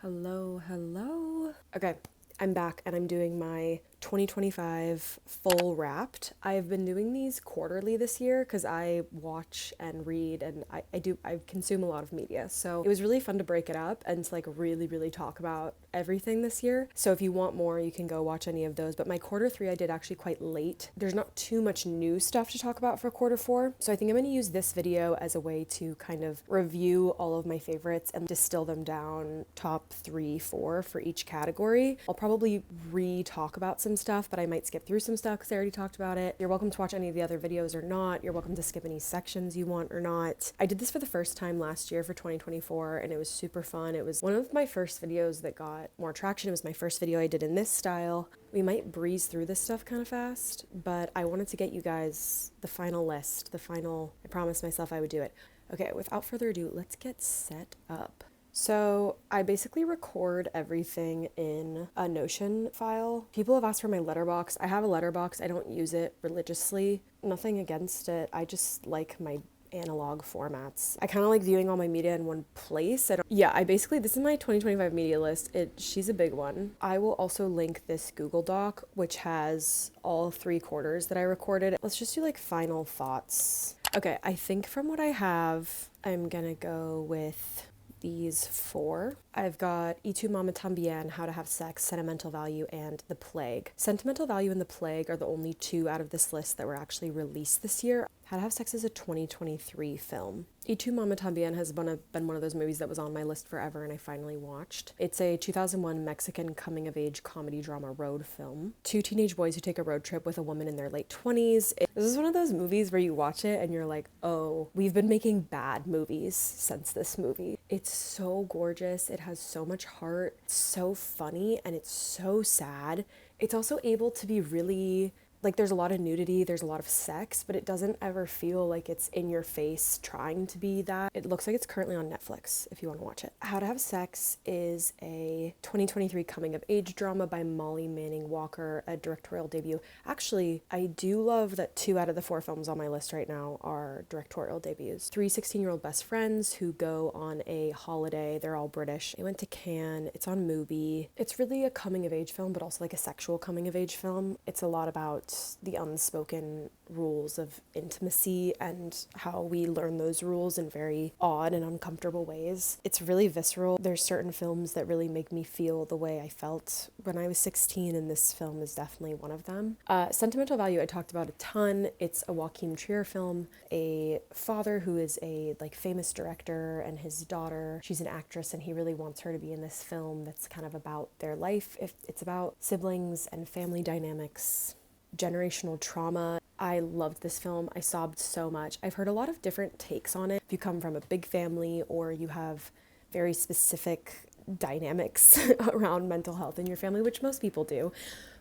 Hello. Okay, I'm back and I'm doing my 2025 full wrapped. I've been doing these quarterly this year because I watch and read and I consume a lot of media. So it was really fun to break it up and to like really talk about everything this year. So if you want more, you can go watch any of those. But my quarter three I did actually quite late. There's not too much new stuff to talk about for quarter four. So I think I'm going to use this video as a way to kind of review all of my favorites and distill them down top 3, 4 for each category. I'll probably re-talk about some stuff, but I might skip through some stuff because I already talked about it. You're welcome to watch any of the other videos or not. You're welcome to skip any sections you want or not. I did this for the first time last year for 2024 and it was super fun. It was one of my first videos that got more traction. It was my first video I did in this style. We might breeze through this stuff kind of fast, but I wanted to get you guys the final list, I promised myself I would do it. Okay, without further ado, let's get set up. So I basically record everything in a Notion file. People have asked for my letterbox. I have a letterbox. I don't use it religiously. Nothing against it. I just like my analog formats. I kind of like viewing all my media in one place. This is my 2025 media list. She's a big one. I will also link this Google Doc, which has all 3 quarters that I recorded. Let's just do like final thoughts. Okay, I think from what I have, I'm gonna go with these 4. I've got Y Tu Mama Tambien, How to Have Sex, Sentimental Value, and The Plague. Sentimental Value and The Plague are the only 2 out of this list that were actually released this year. How to Have Sex is a 2023 film. Y Tu Mama Tambien has been one of those movies that was on my list forever and I finally watched. It's a 2001 Mexican coming-of-age comedy drama road film. 2 teenage boys who take a road trip with a woman in their late 20s. This is one of those movies where you watch it and you're like, oh, we've been making bad movies since this movie. It's so gorgeous. It has so much heart. It's so funny and it's so sad. It's also able to be really... like there's a lot of nudity, there's a lot of sex, but it doesn't ever feel like it's in your face trying to be that. It looks like it's currently on Netflix if you want to watch it. How to Have Sex is a 2023 coming of age drama by Molly Manning Walker, a directorial debut. Actually, I do love that 2 out of the 4 films on my list right now are directorial debuts. 3 16-year-old best friends who go on a holiday. They're all British. They went to Cannes. It's on Mubi. It's really a coming of age film, but also like a sexual coming of age film. It's a lot about the unspoken rules of intimacy and how we learn those rules in very odd and uncomfortable ways. It's really visceral. There's certain films that really make me feel the way I felt when I was 16, and this film is definitely one of them. Sentimental Value I talked about a ton. It's a Joaquin Trier film. A father who is a like famous director and his daughter, she's an actress and he really wants her to be in this film that's kind of about their life. It's about siblings and family dynamics, generational trauma. I loved this film. I sobbed so much. I've heard a lot of different takes on it. If you come from a big family or you have very specific dynamics around mental health in your family, which most people do.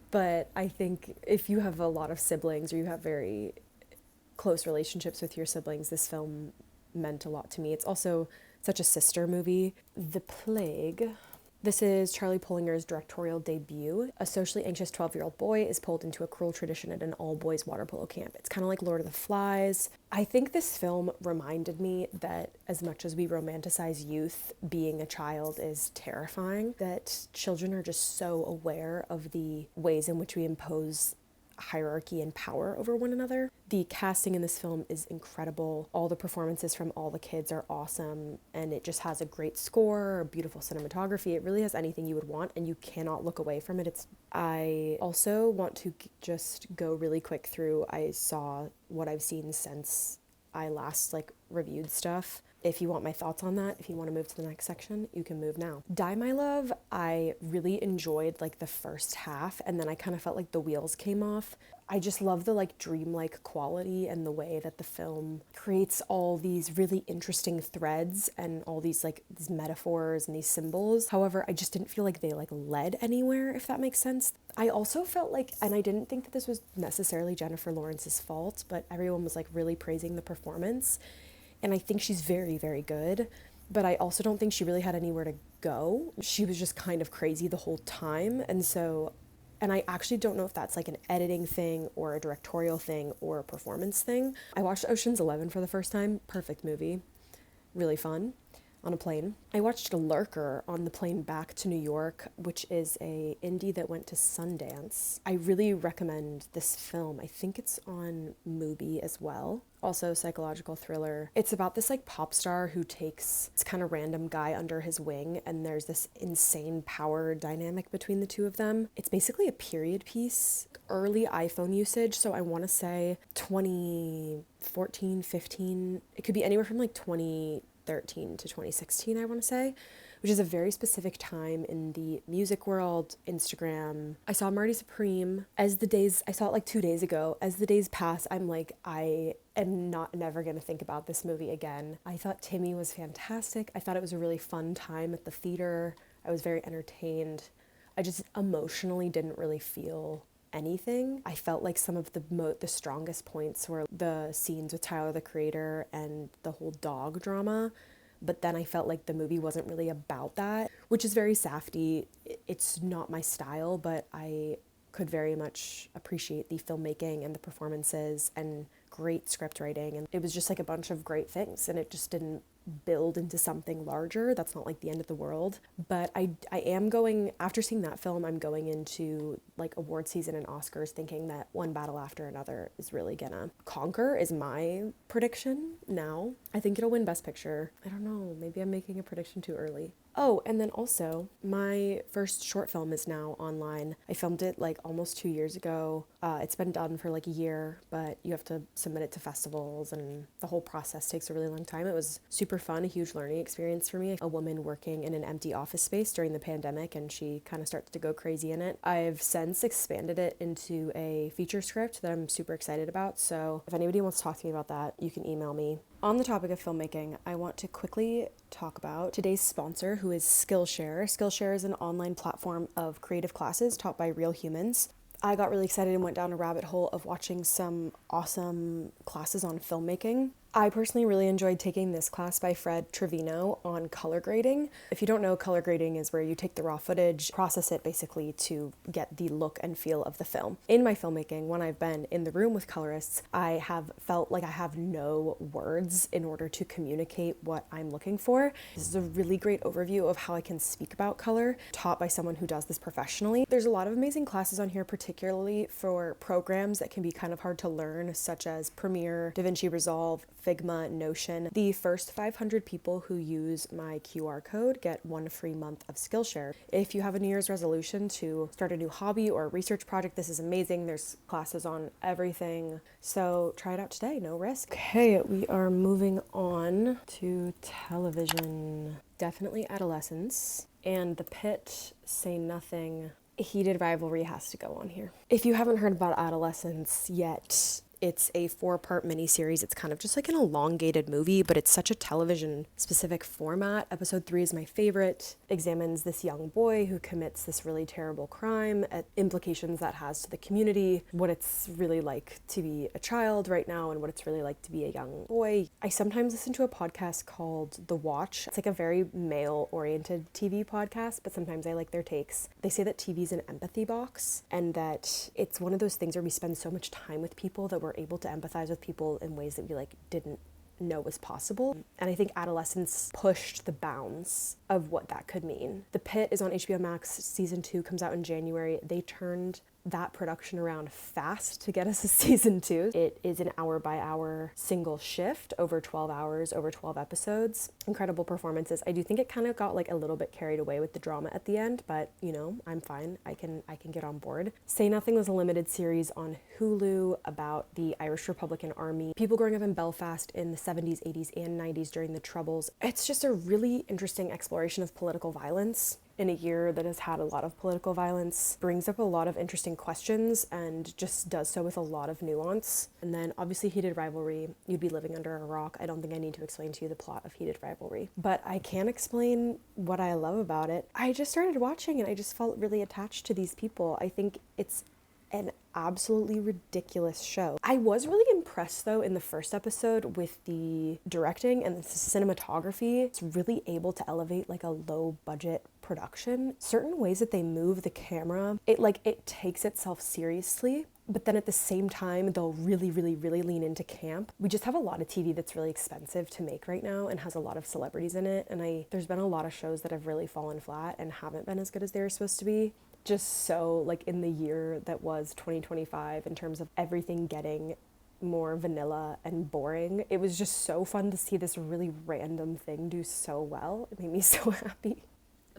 But I think if you have a lot of siblings or you have very close relationships with your siblings, this film meant a lot to me. It's also such a sister movie. The Plague. This is Charlie Pullinger's directorial debut. A socially anxious 12-year-old boy is pulled into a cruel tradition at an all-boys water polo camp. It's kind of like Lord of the Flies. I think this film reminded me that as much as we romanticize youth, being a child is terrifying, that children are just so aware of the ways in which we impose hierarchy and power over one another. The casting in this film is incredible. All the performances from all the kids are awesome, and it just has a great score, beautiful cinematography. It really has anything you would want, and you cannot look away from it. I also want to just go really quick through. I saw what I've seen since I last reviewed stuff. If you want my thoughts on that, if you want to move to the next section, you can move now. Die My Love, I really enjoyed the first half, and then I kind of felt like the wheels came off. I just love the dreamlike quality and the way that the film creates all these really interesting threads and all these these metaphors and these symbols. However, I just didn't feel like they led anywhere, if that makes sense. I also felt and I didn't think that this was necessarily Jennifer Lawrence's fault, but everyone was really praising the performance. And I think she's very, very good, but I also don't think she really had anywhere to go. She was just kind of crazy the whole time. And I actually don't know if that's an editing thing or a directorial thing or a performance thing. I watched Ocean's 11 for the first time. Perfect movie. Really fun. on a plane. I watched Lurker on the plane back to New York, which is a indie that went to Sundance. I really recommend this film. I think it's on Mubi as well. Also psychological thriller. It's about this like pop star who takes this kind of random guy under his wing, and there's this insane power dynamic between the two of them. It's basically a period piece, early iPhone usage, so I want to say 2014, 15. It could be anywhere from like 2013 to 2016, I want to say, which is a very specific time in the music world, Instagram. I saw Marty Supreme. I saw it like 2 days ago. As the days pass, I'm like, I am never gonna think about this movie again. I thought Timmy was fantastic. I thought it was a really fun time at the theater. I was very entertained. I just emotionally didn't really feel anything. I felt like some of the strongest points were the scenes with Tyler the Creator and the whole dog drama. But then I felt like the movie wasn't really about that, which is very Safdie. It's not my style, but I could very much appreciate the filmmaking and the performances and great script writing. And it was just like a bunch of great things, and it just didn't build into something larger. That's not like the end of the world. But I am going, after seeing that film, I'm going into like award season and Oscars thinking that One Battle After Another is really gonna conquer, is my prediction now. I think it'll win Best Picture. I don't know, maybe I'm making a prediction too early. Oh, and then also, my first short film is now online. I filmed it like almost 2 years ago. It's been done for like a year, but you have to submit it to festivals, and the whole process takes a really long time. It was super fun, a huge learning experience for me. A woman working in an empty office space during the pandemic, and she kind of starts to go crazy in it. I've since expanded it into a feature script that I'm super excited about, so if anybody wants to talk to me about that, you can email me. On the topic of filmmaking, I want to quickly talk about today's sponsor, who is Skillshare. Skillshare is an online platform of creative classes taught by real humans. I got really excited and went down a rabbit hole of watching some awesome classes on filmmaking. I personally really enjoyed taking this class by Fred Trevino on color grading. If you don't know, color grading is where you take the raw footage, process it basically to get the look and feel of the film. In my filmmaking, when I've been in the room with colorists, I have felt like I have no words in order to communicate what I'm looking for. This is a really great overview of how I can speak about color, taught by someone who does this professionally. There's a lot of amazing classes on here, particularly for programs that can be kind of hard to learn, such as Premiere, DaVinci Resolve, Figma, Notion. The first 500 people who use my QR code get 1 free month of Skillshare. If you have a New Year's resolution to start a new hobby or a research project, this is amazing. There's classes on everything. So try it out today, no risk. Okay, we are moving on to television. Definitely adolescence. And The Pit, Say Nothing. Heated Rivalry has to go on here. If you haven't heard about adolescence yet, it's a 4-part miniseries. It's kind of just like an elongated movie, but it's such a television-specific format. Episode 3 is my favorite. Examines this young boy who commits this really terrible crime, implications that has to the community, what it's really like to be a child right now, and what it's really like to be a young boy. I sometimes listen to a podcast called The Watch. It's like a very male-oriented TV podcast, but sometimes I like their takes. They say that TV's an empathy box, and that it's one of those things where we spend so much time with people that we're able to empathize with people in ways that we like didn't know was possible. And I think adolescence pushed the bounds of what that could mean. The Pit is on HBO Max. Season 2 comes out in January. They turned that production around fast to get us a season 2. It is an hour-by-hour single shift over 12 hours, over 12 episodes. Incredible performances. I do think it kind of got like a little bit carried away with the drama at the end, but you know, I'm fine. I can get on board. Say Nothing was a limited series on Hulu about the Irish Republican Army. People growing up in Belfast in the 70s, 80s, and 90s during the Troubles. It's just a really interesting exploration of political violence in a year that has had a lot of political violence, brings up a lot of interesting questions, and just does so with a lot of nuance. And then obviously Heated Rivalry, you'd be living under a rock. I don't think I need to explain to you the plot of Heated Rivalry, but I can explain what I love about it. I just started watching and I just felt really attached to these people. I think it's an absolutely ridiculous show. I was really impressed though in the first episode with the directing and the cinematography. It's really able to elevate like a low budget production. Certain ways that they move the camera, it takes itself seriously. but then at the same time, they'll really, really, really lean into camp. We just have a lot of TV that's really expensive to make right now and has a lot of celebrities in it. And there's been a lot of shows that have really fallen flat and haven't been as good as they were supposed to be. Just so, like, in the year that was 2025, in terms of everything getting more vanilla and boring, it was just so fun to see this really random thing do so well. It made me so happy.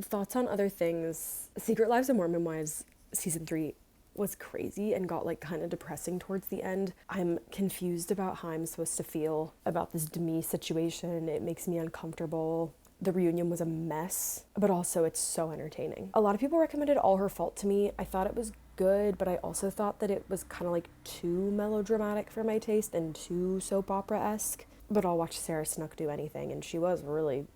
Thoughts on other things. Secret Lives of Mormon Wives season 3 was crazy and got like kind of depressing towards the end. I'm confused about how I'm supposed to feel about this Demi situation. It makes me uncomfortable. The reunion was a mess, but also it's so entertaining. A lot of people recommended All Her Fault to me. I thought it was good, but I also thought that it was kind of like too melodramatic for my taste and too soap opera-esque. But I'll watch Sarah Snook do anything, and she was really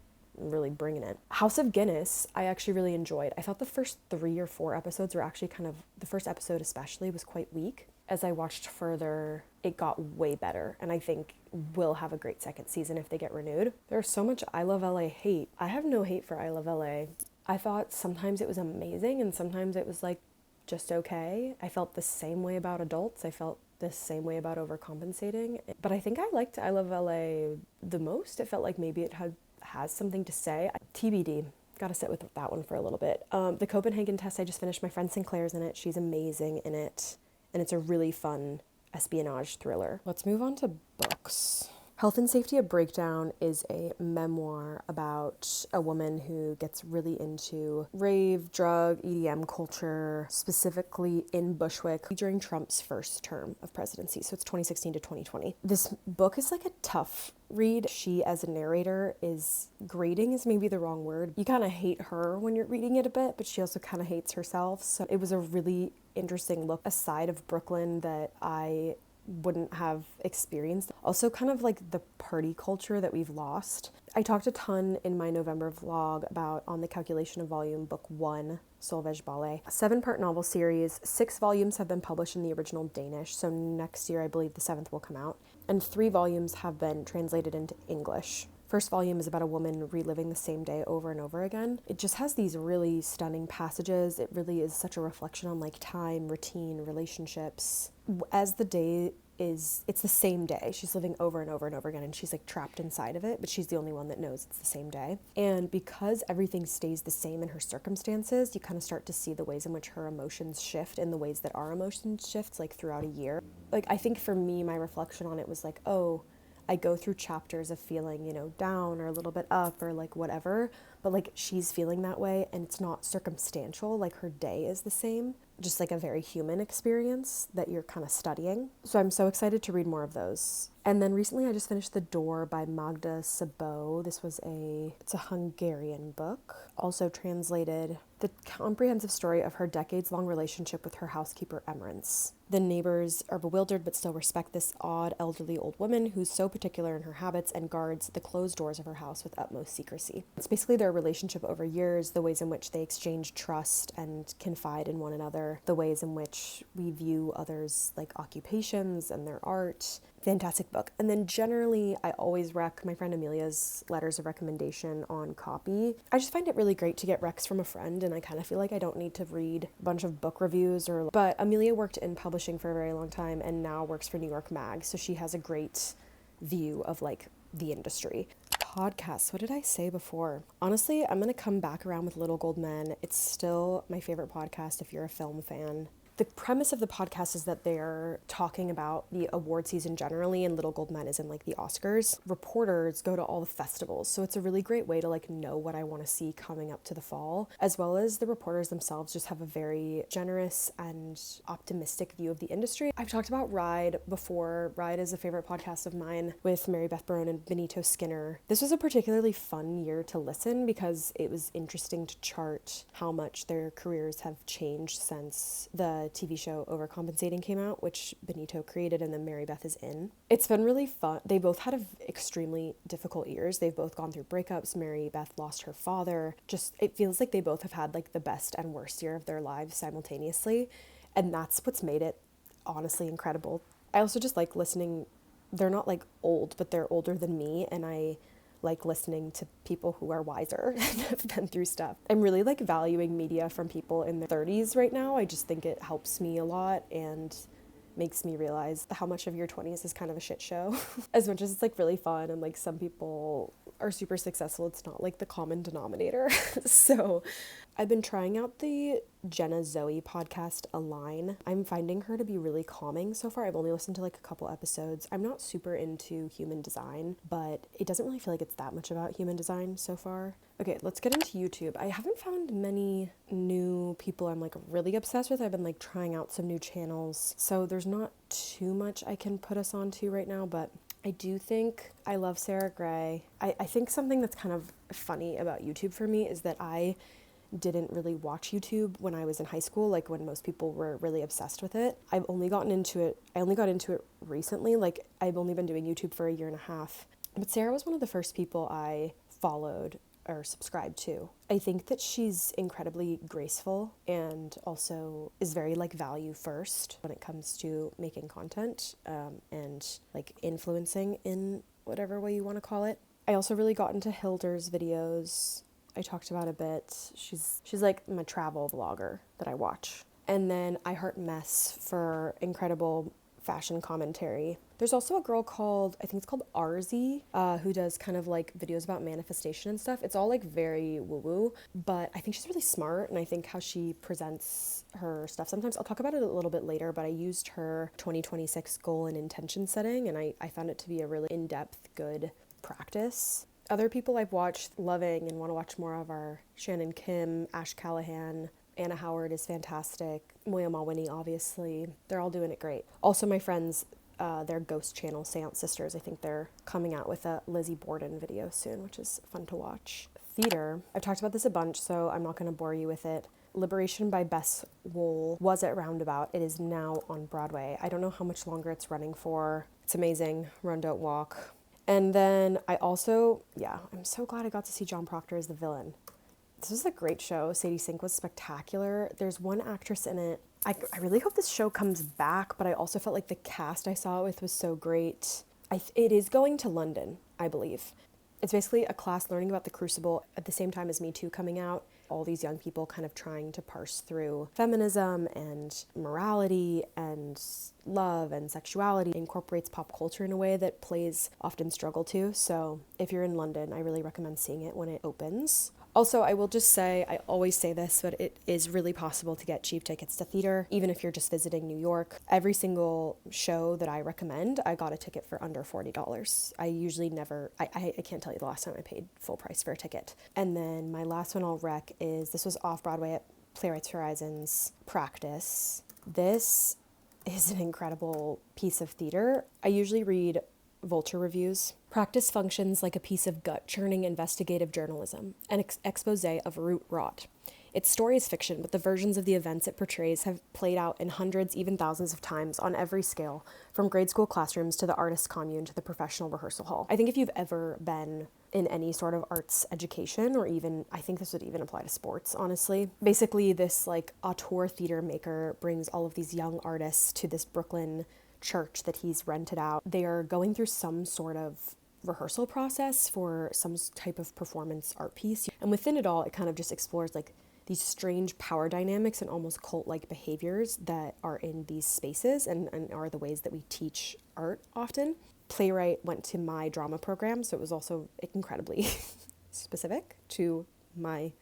bringing it. House of Guinness, I actually really enjoyed. I thought the first 3 or 4 episodes were actually the first episode especially was quite weak. As I watched further, it got way better, and I think will have a great second season if they get renewed. There's so much I Love LA hate. I have no hate for I Love LA. I thought sometimes it was amazing and sometimes it was like just okay. I felt the same way about Adults. I felt the same way about Overcompensating. But I think I liked I Love LA the most. It felt like maybe it has something to say. TBD. Gotta sit with that one for a little bit. The Copenhagen Test, I just finished. My friend Sinclair's in it. She's amazing in it. And it's a really fun espionage thriller. Let's move on to books. Health and Safety: A Breakdown is a memoir about a woman who gets really into rave, drug, EDM culture, specifically in Bushwick during Trump's first term of presidency. So it's 2016 to 2020. This book is like a tough read. She, as a narrator, grating is maybe the wrong word. You kind of hate her when you're reading it a bit, but she also kind of hates herself. So it was a really interesting look, a side of Brooklyn that I wouldn't have experienced. Also kind of like the party culture that we've lost. I talked a ton in my November vlog about On the Calculation of Volume, Book 1, Solveig Ballet. A 7-part novel series. 6 volumes have been published in the original Danish, so next year I believe the 7th will come out. And 3 volumes have been translated into English. First volume is about a woman reliving the same day over and over again. It just has these really stunning passages. It really is such a reflection on like time, routine, relationships. As the day it's the same day. She's living over and over and over again, and she's like trapped inside of it, but she's the only one that knows it's the same day. And because everything stays the same in her circumstances, you kind of start to see the ways in which her emotions shift and the ways that our emotions shift like throughout a year. Like I think for me, my reflection on it was like, oh, I go through chapters of feeling, down or a little bit up or like whatever, but like she's feeling that way and it's not circumstantial, like her day is the same, just like a very human experience that you're kind of studying. So I'm so excited to read more of those. And then recently I just finished The Door by Magda Szabó. It's a Hungarian book, also translated. The comprehensive story of her decades-long relationship with her housekeeper, Emrance. The neighbors are bewildered but still respect this odd, elderly old woman who's so particular in her habits and guards the closed doors of her house with utmost secrecy. It's basically their relationship over years, the ways in which they exchange trust and confide in one another, the ways in which we view others' like occupations and their art. Fantastic book. And then generally, I always rec my friend Amelia's letters of recommendation on Copy. I just find it really great to get recs from a friend, and I kind of feel like I don't need to read a bunch of book reviews but Amelia worked in publishing for a very long time and now works for New York Mag, so she has a great view of like the industry. Podcasts, what did I say before? Honestly, I'm going to come back around with Little Gold Men. It's still my favorite podcast if you're a film fan. The premise of the podcast is that they're talking about the award season generally, and Little Gold Men is in like the Oscars. Reporters go to all the festivals, so it's a really great way to like know what I want to see coming up to the fall, as well as the reporters themselves just have a very generous and optimistic view of the industry. I've talked about Ride before. Ride is a favorite podcast of mine with Mary Beth Barone and Benito Skinner. This was a particularly fun year to listen because it was interesting to chart how much their careers have changed since the TV show Overcompensating came out, which Benito created and then Mary Beth is in. It's been really fun. They both had extremely difficult years. They've both gone through breakups. Mary Beth lost her father. Just, it feels like they both have had like the best and worst year of their lives simultaneously. And that's what's made it honestly incredible. I also just like listening. They're not like old, but they're older than me. And I like listening to people who are wiser and have been through stuff. I'm really like valuing media from people in their 30s right now. I just think it helps me a lot, and makes me realize how much of your 20s is kind of a shit show. As much as it's like really fun and like some people are super successful, it's not like the common denominator. So I've been trying out the Jenna Zoe podcast Align. I'm finding her to be really calming so far. I've only listened to like a couple episodes. I'm not super into human design, but it doesn't really feel like it's that much about human design so far. Okay, let's get into YouTube. I haven't found many new people I'm like really obsessed with. I've been like trying out some new channels, so there's not too much I can put us onto right now, but I do think I love Sarah Gray. I think something that's kind of funny about YouTube for me is that I didn't really watch YouTube when I was in high school, like when most people were really obsessed with it. I only got into it recently. Like I've only been doing YouTube for a year and a half. But Sarah was one of the first people I followed or subscribed to. I think that she's incredibly graceful and also is very like value first when it comes to making content and like influencing in whatever way you want to call it. I also really got into Hilder's videos. I talked about a bit. She's like my travel vlogger that I watch. And then I Heart Mess for incredible fashion commentary. There's also a girl called, I think it's called Arzi, who does kind of like videos about manifestation and stuff. It's all like very woo-woo, but I think she's really smart, and I think how she presents her stuff. Sometimes I'll talk about it a little bit later, but I used her 2026 goal and intention setting, and I found it to be a really in-depth, good practice. Other people I've watched loving and want to watch more of are Shannon Kim, Ash Callahan, Anna Howard is fantastic, Moya Mawini, obviously. They're all doing it great. Also, my friends, their ghost channel, Seance Sisters, I think they're coming out with a Lizzie Borden video soon, which is fun to watch. Theater, I've talked about this a bunch, so I'm not going to bore you with it. Liberation by Bess Wool was at Roundabout. It is now on Broadway. I don't know how much longer it's running for. It's amazing. Run, Don't Walk. And then I also, I'm so glad I got to see John Proctor as the villain. This was a great show. Sadie Sink was spectacular. There's one actress in it. I really hope this show comes back, but I also felt like the cast I saw it with was so great. It is going to London, I believe. It's basically a class learning about the Crucible at the same time as Me Too coming out. All these young people kind of trying to parse through feminism and morality and love and sexuality. It incorporates pop culture in a way that plays often struggle to. So if you're in London, I really recommend seeing it when it opens. Also, I will just say, I always say this, but it is really possible to get cheap tickets to theater, even if you're just visiting New York. Every single show that I recommend, I got a ticket for under $40. I usually never, I can't tell you the last time I paid full price for a ticket. And then my last one I'll rec is, this was off-Broadway at Playwrights Horizons, Practice. This is an incredible piece of theater. I usually read Vulture reviews. Practice functions like a piece of gut-churning investigative journalism, an expose of root rot. Its story is fiction, but the versions of the events it portrays have played out in hundreds, even thousands of times on every scale, from grade school classrooms to the artist's commune to the professional rehearsal hall. I think if you've ever been in any sort of arts education, or even, I think this would even apply to sports, honestly. Basically, this like auteur theater maker brings all of these young artists to this Brooklyn church that he's rented out. They are going through some sort of rehearsal process for some type of performance art piece. And within it all, it kind of just explores like these strange power dynamics and almost cult-like behaviors that are in these spaces and are the ways that we teach art often. Playwright went to my drama program, so it was also incredibly specific to my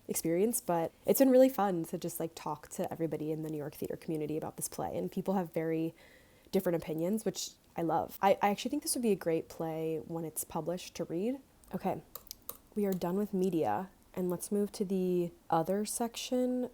experience, but it's been really fun to just like talk to everybody in the New York theater community about this play, and people have very different opinions, which I love. I actually think this would be a great play when it's published to read. Okay, we are done with media, and let's move to the other section,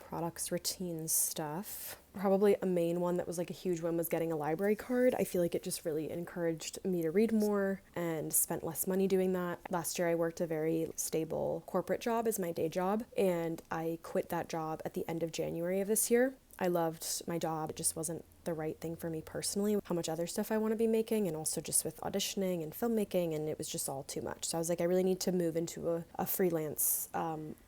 products, routines, stuff. Probably a main one that was like a huge one was getting a library card. I feel like it just really encouraged me to read more and spent less money doing that. Last year I worked a very stable corporate job as my day job, and I quit that job at the end of January of this year. I loved my job. It just wasn't the right thing for me personally, how much other stuff I want to be making, and also just with auditioning and filmmaking, and it was just all too much. So I was like, I really need to move into a freelance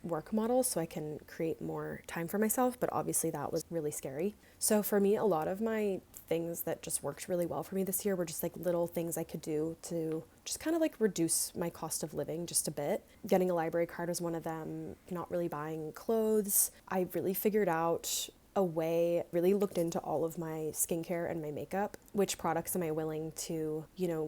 work model so I can create more time for myself, but obviously that was really scary. So for me, a lot of my things that just worked really well for me this year were just like little things I could do to just kind of like reduce my cost of living just a bit. Getting a library card was one of them, not really buying clothes. I really figured out away, really looked into all of my skincare and my makeup. Which products am I willing to,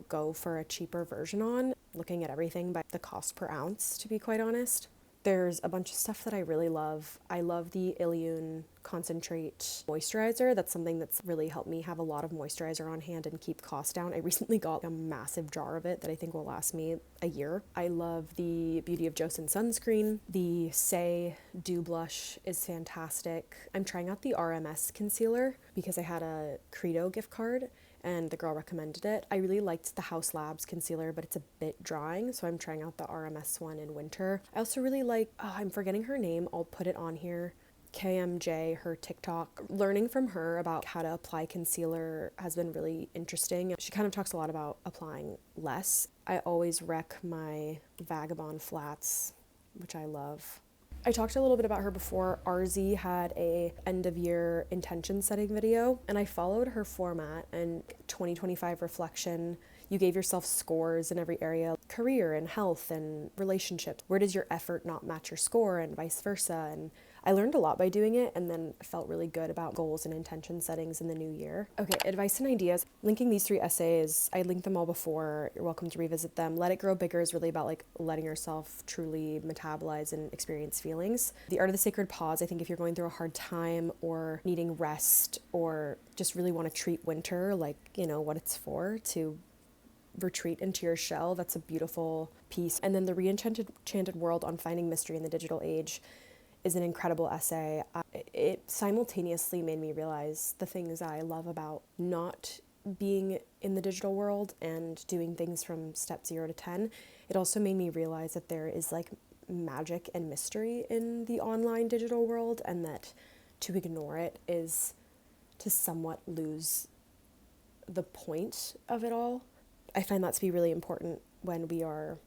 go for a cheaper version on? Looking at everything by the cost per ounce, to be quite honest. There's a bunch of stuff that I really love. I love the Ilyun Concentrate Moisturizer. That's something that's really helped me have a lot of moisturizer on hand and keep costs down. I recently got a massive jar of it that I think will last me a year. I love the Beauty of Joseon sunscreen. The Say Dew Blush is fantastic. I'm trying out the RMS concealer because I had a Credo gift card and the girl recommended it. I really liked the House Labs concealer, but it's a bit drying, so I'm trying out the RMS one in winter. I also really like, I'm forgetting her name, I'll put it on here, KMJ, her TikTok. Learning from her about how to apply concealer has been really interesting. She kind of talks a lot about applying less. I always wreck my Vagabond flats, which I love. I talked a little bit about her before. RZ had a end of year intention setting video, and I followed her format and 2025 reflection. You gave yourself scores in every area, career and health and relationships. Where does your effort not match your score and vice versa? And I learned a lot by doing it, and then felt really good about goals and intention settings in the new year. Okay, advice and ideas. Linking these 3 essays, I linked them all before. You're welcome to revisit them. Let It Grow Bigger is really about like letting yourself truly metabolize and experience feelings. The Art of the Sacred Pause, I think if you're going through a hard time or needing rest or just really want to treat winter like, what it's for, to retreat into your shell, that's a beautiful piece. And then The Re-Enchanted World on Finding Mystery in the Digital Age is an incredible essay. It simultaneously made me realize the things I love about not being in the digital world and doing things from step 0 to 10. It also made me realize that there is like magic and mystery in the online digital world, and that to ignore it is to somewhat lose the point of it all. I find that to be really important when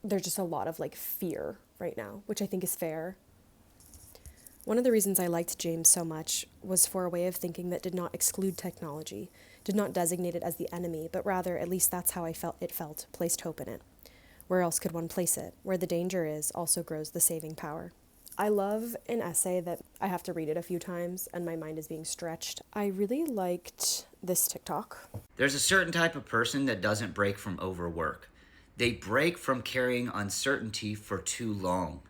there's just a lot of like fear right now, which I think is fair. One of the reasons I liked James so much was for a way of thinking that did not exclude technology, did not designate it as the enemy, but rather, at least that's how it felt, placed hope in it. Where else could one place it? Where the danger is, also grows the saving power. I love an essay that I have to read it a few times and my mind is being stretched. I really liked this TikTok. There's a certain type of person that doesn't break from overwork. They break from carrying uncertainty for too long.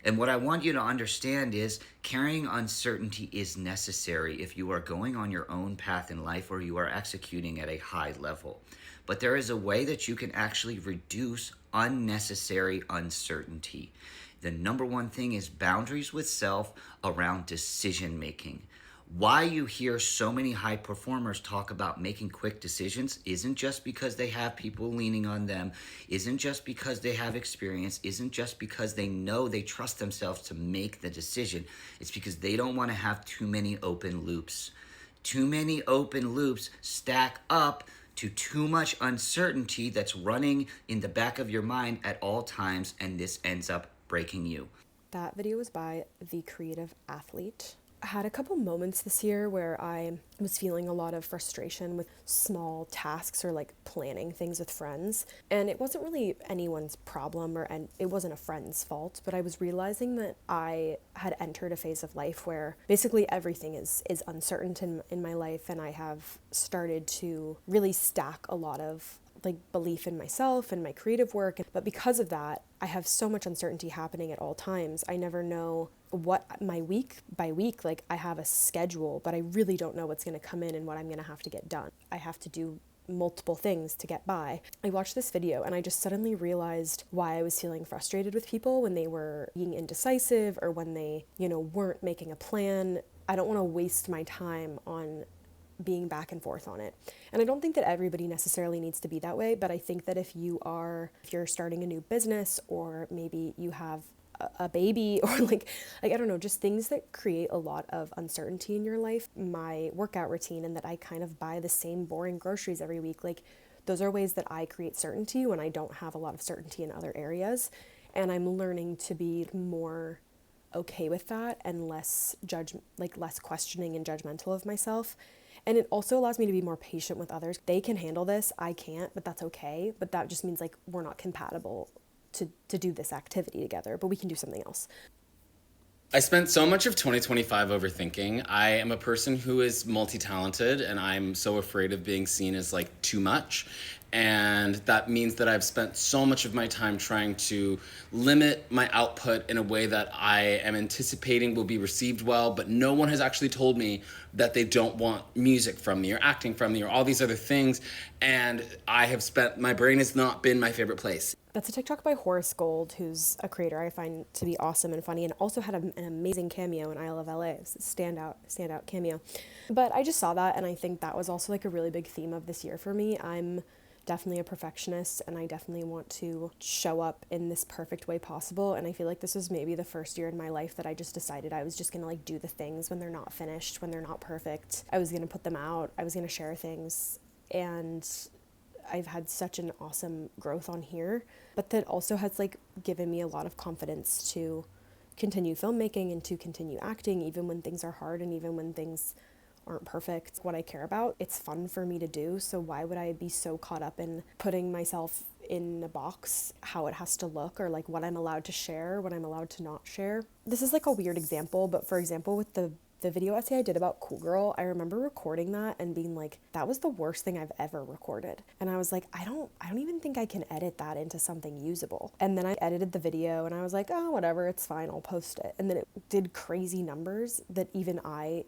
And what I want you to understand is carrying uncertainty is necessary if you are going on your own path in life or you are executing at a high level. But there is a way that you can actually reduce unnecessary uncertainty. The number one thing is boundaries with self around decision making. Why you hear so many high performers talk about making quick decisions isn't just because they have people leaning on them, isn't just because they have experience, isn't just because they know they trust themselves to make the decision. It's because they don't want to have too many open loops. Too many open loops stack up to too much uncertainty that's running in the back of your mind at all times, and this ends up breaking you. That video was by The Creative Athlete. I had a couple moments this year where I was feeling a lot of frustration with small tasks or like planning things with friends. And it wasn't really anyone's problem and it wasn't a friend's fault, but I was realizing that I had entered a phase of life where basically everything is uncertain in my life, and I have started to really stack a lot of like belief in myself and my creative work. But because of that, I have so much uncertainty happening at all times. I never know what my week by week, like I have a schedule, but I really don't know what's going to come in and what I'm going to have to get done. I have to do multiple things to get by. I watched this video and I just suddenly realized why I was feeling frustrated with people when they were being indecisive or when they, weren't making a plan. I don't want to waste my time on being back and forth on it. And I don't think that everybody necessarily needs to be that way, but I think that if you're starting a new business, or maybe you have a baby, or like I don't know, just things that create a lot of uncertainty in your life, my workout routine, and that I kind of buy the same boring groceries every week, like those are ways that I create certainty when I don't have a lot of certainty in other areas. And I'm learning to be more okay with that and less questioning and judgmental of myself. And it also allows me to be more patient with others. They can handle this, I can't, but that's okay. But that just means like we're not compatible to do this activity together, but we can do something else. I spent so much of 2025 overthinking. I am a person who is multi-talented and I'm so afraid of being seen as like too much. And that means that I've spent so much of my time trying to limit my output in a way that I am anticipating will be received well, but no one has actually told me that they don't want music from me or acting from me or all these other things. And my brain has not been my favorite place. That's a TikTok by Horace Gold, who's a creator I find to be awesome and funny, and also had an amazing cameo in Isle of LA. It's a standout cameo. But I just saw that, and I think that was also like a really big theme of this year for me. I'm definitely a perfectionist, and I definitely want to show up in this perfect way possible. And I feel like this was maybe the first year in my life that I just decided I was just gonna like do the things when they're not finished, when they're not perfect. I was gonna put them out. I was gonna share things, and I've had such an awesome growth on here, but that also has like given me a lot of confidence to continue filmmaking and to continue acting even when things are hard and even when things aren't perfect. What I care about, it's fun for me to do, so why would I be so caught up in putting myself in a box, how it has to look, or like what I'm allowed to share, what I'm allowed to not share? This is like a weird example, but for example, with the video essay I did about Cool Girl, I remember recording that and being like, that was the worst thing I've ever recorded. And I was like, I don't even think I can edit that into something usable. And then I edited the video and I was like, oh, whatever, it's fine, I'll post it. And then it did crazy numbers that even I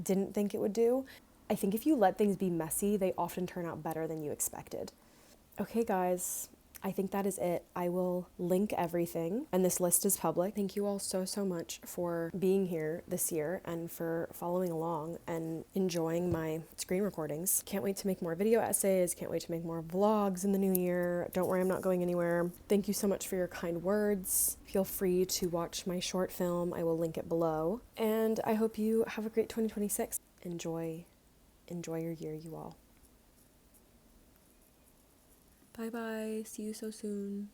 didn't think it would do. I think if you let things be messy, they often turn out better than you expected. Okay, guys, I think that is it. I will link everything, and this list is public. Thank you all so, so much for being here this year and for following along and enjoying my screen recordings. Can't wait to make more video essays. Can't wait to make more vlogs in the new year. Don't worry, I'm not going anywhere. Thank you so much for your kind words. Feel free to watch my short film. I will link it below. And I hope you have a great 2026. Enjoy your year, you all. Bye bye. See you so soon.